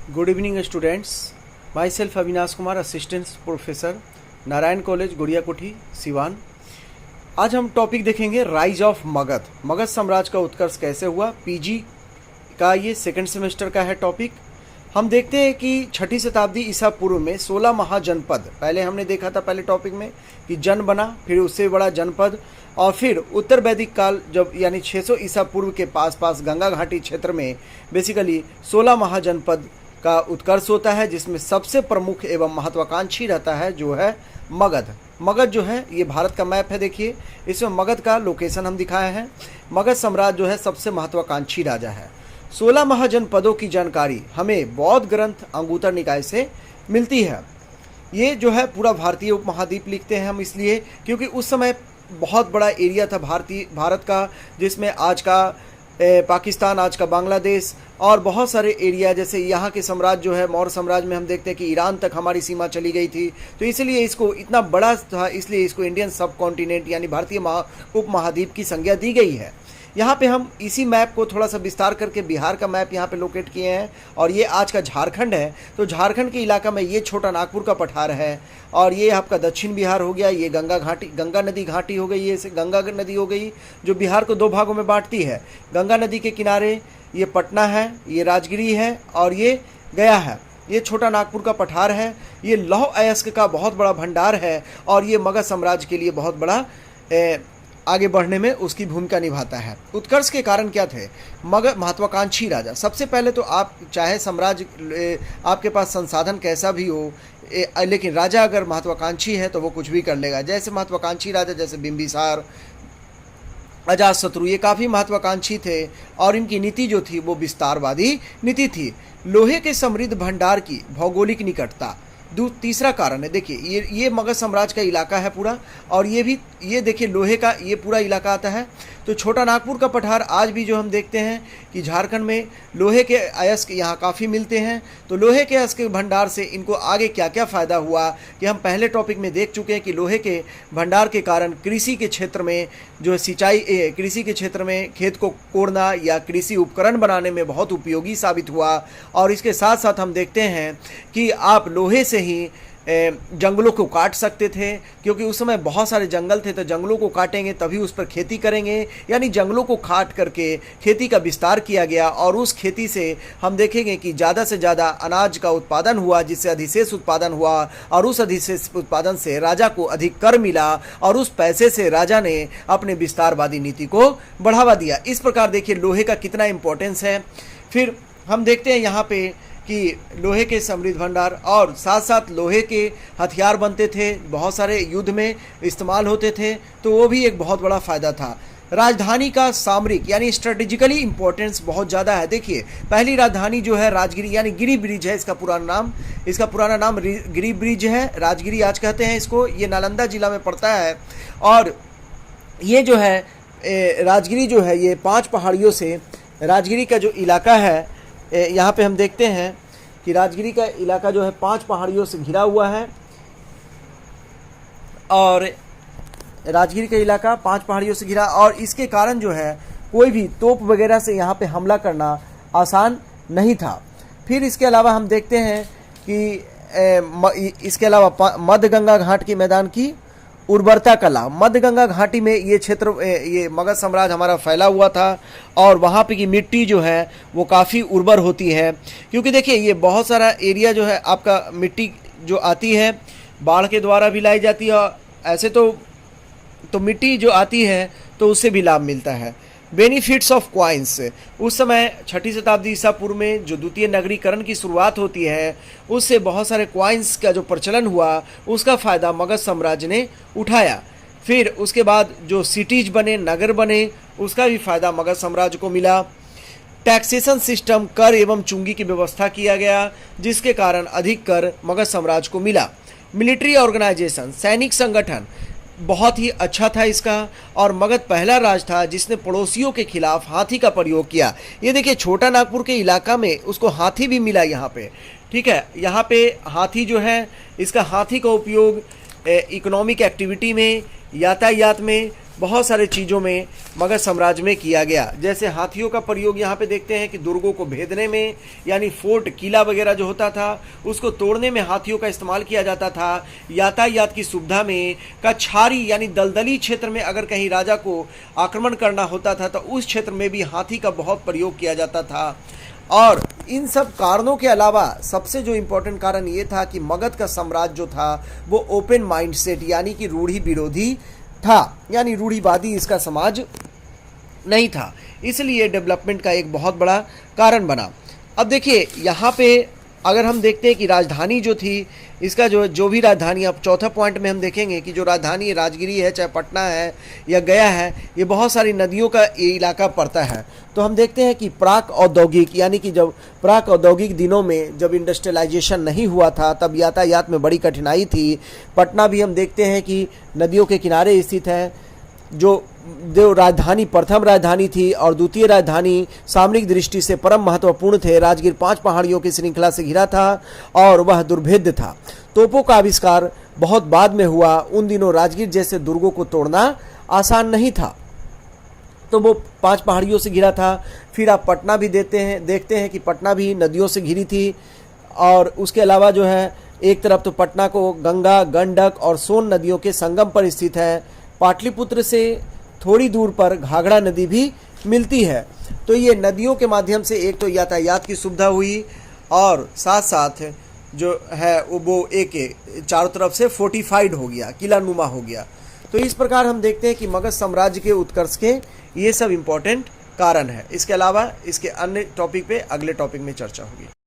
Good evening students, myself Avinash Kumar, assistant professor, Narayan college, Gudiyakothi, Siwan. आज हम topic देखेंगे राइज ऑफ मगध। मगध साम्राज्य का उत्कर्ष कैसे हुआ। पीजी का ये सेकंड सेमेस्टर का है टॉपिक। हम देखते हैं कि 6ठी शताब्दी ईसा पूर्व में 16 महाजनपद, पहले हमने देखा था पहले टॉपिक में कि जन बना, फिर उससे बड़ा जनपद, और फिर उत्तर वैदिक काल जब यानी 600 ईसा पूर्व के पास गंगा घाटी क्षेत्र में बेसिकली 16 महाजनपद का उत्कर्ष होता है, जिसमें सबसे प्रमुख एवं महत्वाकांक्षी रहता है जो है मगध। मगध जो है ये भारत का मैप है, देखिए इसमें मगध का लोकेशन हम दिखाए हैं। मगध साम्राज्य जो है सबसे महत्वाकांक्षी राजा है। 16 महाजनपदों की जानकारी हमें बौद्ध ग्रंथ अंगुत्तर निकाय से मिलती है। ये जो है पूरा भारतीय उपमहाद्वीप लिखते हैं हम इसलिए क्योंकि उस समय बहुत बड़ा एरिया था भारत का, जिसमें आज का पाकिस्तान, आज का बांग्लादेश और बहुत सारे एरिया, जैसे यहाँ के साम्राज्य जो है मौर्य साम्राज्य में हम देखते हैं कि ईरान तक हमारी सीमा चली गई थी। तो इसलिए इसको इतना बड़ा था, इसलिए इसको इंडियन सब कॉन्टिनेंट यानी भारतीय उपमहाद्वीप की संज्ञा दी गई है। यहाँ पे हम इसी मैप को थोड़ा सा विस्तार करके बिहार का मैप यहाँ पे लोकेट किए हैं, और ये आज का झारखंड है। तो झारखंड के इलाका में ये छोटा नागपुर का पठार है, और ये आपका दक्षिण बिहार हो गया। ये गंगा नदी घाटी हो गई, ये गंगा नदी हो गई जो बिहार को 2 भागों में बांटती है। गंगा नदी के किनारे ये पटना है, ये राजगिरी है और ये गया है। ये छोटा नागपुर का पठार है। ये लौह अयस्क का बहुत बड़ा भंडार है, और ये मगध साम्राज्य के लिए बहुत बड़ा आगे बढ़ने में उसकी भूमिका निभाता है। उत्कर्ष के कारण क्या थे? मगध महत्वाकांक्षी राजा। सबसे पहले तो आप चाहे साम्राज्य आपके पास संसाधन कैसा भी हो, लेकिन राजा अगर महत्वाकांक्षी है तो वो कुछ भी कर लेगा। जैसे महत्वाकांक्षी राजा जैसे बिंबिसार, अजातशत्रु, ये काफ़ी महत्वाकांक्षी थे और इनकी नीति जो थी वो विस्तारवादी नीति थी। लोहे के समृद्ध भंडार की भौगोलिक निकटता तीसरा कारण है। देखिए ये मगध साम्राज्य का इलाका है पूरा, और ये देखिए लोहे का ये पूरा इलाका आता है। तो छोटा नागपुर का पठार आज भी जो हम देखते हैं कि झारखंड में लोहे के अयस्क यहाँ काफ़ी मिलते हैं। तो लोहे के अयस्क के भंडार से इनको आगे क्या क्या फ़ायदा हुआ कि हम पहले टॉपिक में देख चुके हैं कि लोहे के भंडार के कारण कृषि के क्षेत्र में जो कृषि के क्षेत्र में खेत को कोड़ना या कृषि उपकरण बनाने में बहुत उपयोगी साबित हुआ। और इसके साथ साथ हम देखते हैं कि आप लोहे से ही जंगलों को काट सकते थे, क्योंकि उस समय बहुत सारे जंगल थे। तो जंगलों को काटेंगे तभी उस पर खेती करेंगे, यानी जंगलों को काट करके खेती का विस्तार किया गया। और उस खेती से हम देखेंगे कि ज़्यादा से ज़्यादा अनाज का उत्पादन हुआ, जिससे अधिशेष उत्पादन हुआ, और उस अधिशेष उत्पादन से राजा को अधिक कर मिला, और उस पैसे से राजा ने अपने विस्तारवादी नीति को बढ़ावा दिया। इस प्रकार देखिए लोहे का कितना इम्पोर्टेंस है। फिर हम देखते हैं यहाँ पे कि लोहे के समृद्ध भंडार और साथ साथ लोहे के हथियार बनते थे, बहुत सारे युद्ध में इस्तेमाल होते थे, तो वो भी एक बहुत बड़ा फ़ायदा था। राजधानी का सामरिक यानी स्ट्रेटेजिकली इम्पोर्टेंस बहुत ज़्यादा है। देखिए पहली राजधानी जो है राजगिरी यानी गिरी ब्रिज है, इसका पुराना नाम गिरी ब्रिज है, राजगिरी आज कहते हैं इसको। ये नालंदा जिला में पड़ता है, और ये जो है राजगिरी जो है ये 5 पहाड़ियों से, राजगिरी का जो इलाका है यहाँ पे हम देखते हैं कि राजगिरी का इलाका जो है 5 पहाड़ियों से घिरा हुआ है, और राजगिरी का इलाका 5 पहाड़ियों से घिरा, और इसके कारण जो है कोई भी तोप वगैरह से यहाँ पे हमला करना आसान नहीं था। फिर इसके अलावा हम देखते हैं कि इसके अलावा मध्य गंगा घाट के मैदान की उर्वरता कला। मध्य गंगा घाटी में ये क्षेत्र, ये मगध साम्राज्य हमारा फैला हुआ था, और वहाँ पे की मिट्टी जो है वो काफ़ी उर्वर होती है, क्योंकि देखिए ये बहुत सारा एरिया जो है आपका मिट्टी जो आती है बाढ़ के द्वारा भी लाई जाती है, और ऐसे तो मिट्टी जो आती है तो उससे भी लाभ मिलता है। Benefits of coins. उस समय 6ठी शताब्दी ईसा पूर्व में जो द्वितीय नगरीकरण की शुरुआत होती है, उससे बहुत सारे क्वाइंस का जो प्रचलन हुआ, उसका फ़ायदा मगध साम्राज्य ने उठाया। फिर उसके बाद जो सिटीज बने, नगर बने, उसका भी फ़ायदा मगध साम्राज्य को मिला। टैक्सेशन सिस्टम, कर एवं चुंगी की व्यवस्था किया गया, जिसके कारण अधिक कर मगध साम्राज्य को मिला। मिलिट्री ऑर्गेनाइजेशन, सैनिक संगठन बहुत ही अच्छा था इसका, और मगध पहला राज था जिसने पड़ोसियों के खिलाफ हाथी का प्रयोग किया। ये देखिए छोटा नागपुर के इलाका में उसको हाथी भी मिला यहाँ पे, ठीक है। यहाँ पे हाथी जो है, इसका हाथी का उपयोग इकोनॉमिक एक्टिविटी में, यातायात में, बहुत सारे चीज़ों में मगध साम्राज्य में किया गया। जैसे हाथियों का प्रयोग यहाँ पे देखते हैं कि दुर्गों को भेदने में, यानी फोर्ट किला वगैरह जो होता था उसको तोड़ने में हाथियों का इस्तेमाल किया जाता था। यातायात की सुविधा में, कछारी यानी दलदली क्षेत्र में अगर कहीं राजा को आक्रमण करना होता था तो उस क्षेत्र में भी हाथी का बहुत प्रयोग किया जाता था। और इन सब कारणों के अलावा सबसे जो इम्पोर्टेंट कारण ये था कि मगध का साम्राज्य जो था वो ओपन माइंडसेट यानी कि रूढ़ी विरोधी था, यानी रूढ़िवादी इसका समाज नहीं था, इसलिए डेवलपमेंट का एक बहुत बड़ा कारण बना। अब देखिए यहाँ पे अगर हम देखते हैं कि राजधानी जो थी, इसका जो भी राजधानी, अब चौथा पॉइंट में हम देखेंगे कि जो राजधानी राजगिरी है, चाहे पटना है या गया है, ये बहुत सारी नदियों का ये इलाका पड़ता है। तो हम देखते हैं कि प्राक औद्योगिक यानी कि जब प्राक औद्योगिक दिनों में जब इंडस्ट्रियलाइजेशन नहीं हुआ था तब यातायात में बड़ी कठिनाई थी। पटना भी हम देखते हैं कि नदियों के किनारे स्थित है। जो राजधानी प्रथम राजधानी थी और द्वितीय राजधानी सामरिक दृष्टि से परम महत्वपूर्ण थे। राजगीर 5 पहाड़ियों की श्रृंखला से घिरा था और वह दुर्भेद्य था। तोपों का आविष्कार बहुत बाद में हुआ। उन दिनों राजगीर जैसे दुर्गों को तोड़ना आसान नहीं था, तो वो 5 पहाड़ियों से घिरा था। फिर आप पटना भी देखते हैं कि पटना भी नदियों से घिरी थी। और उसके अलावा जो है, एक तरफ तो पटना को गंगा, गंडक और सोन नदियों के संगम पर स्थित है। पाटलिपुत्र से थोड़ी दूर पर घाघरा नदी भी मिलती है। तो ये नदियों के माध्यम से एक तो यातायात की सुविधा हुई और साथ साथ जो है वो एक चारों तरफ से फोर्टिफाइड हो गया, किला नुमा हो गया। तो इस प्रकार हम देखते हैं कि मगध साम्राज्य के उत्कर्ष के ये सब इम्पोर्टेंट कारण है। इसके अलावा इसके अन्य टॉपिक पे अगले टॉपिक में चर्चा होगी।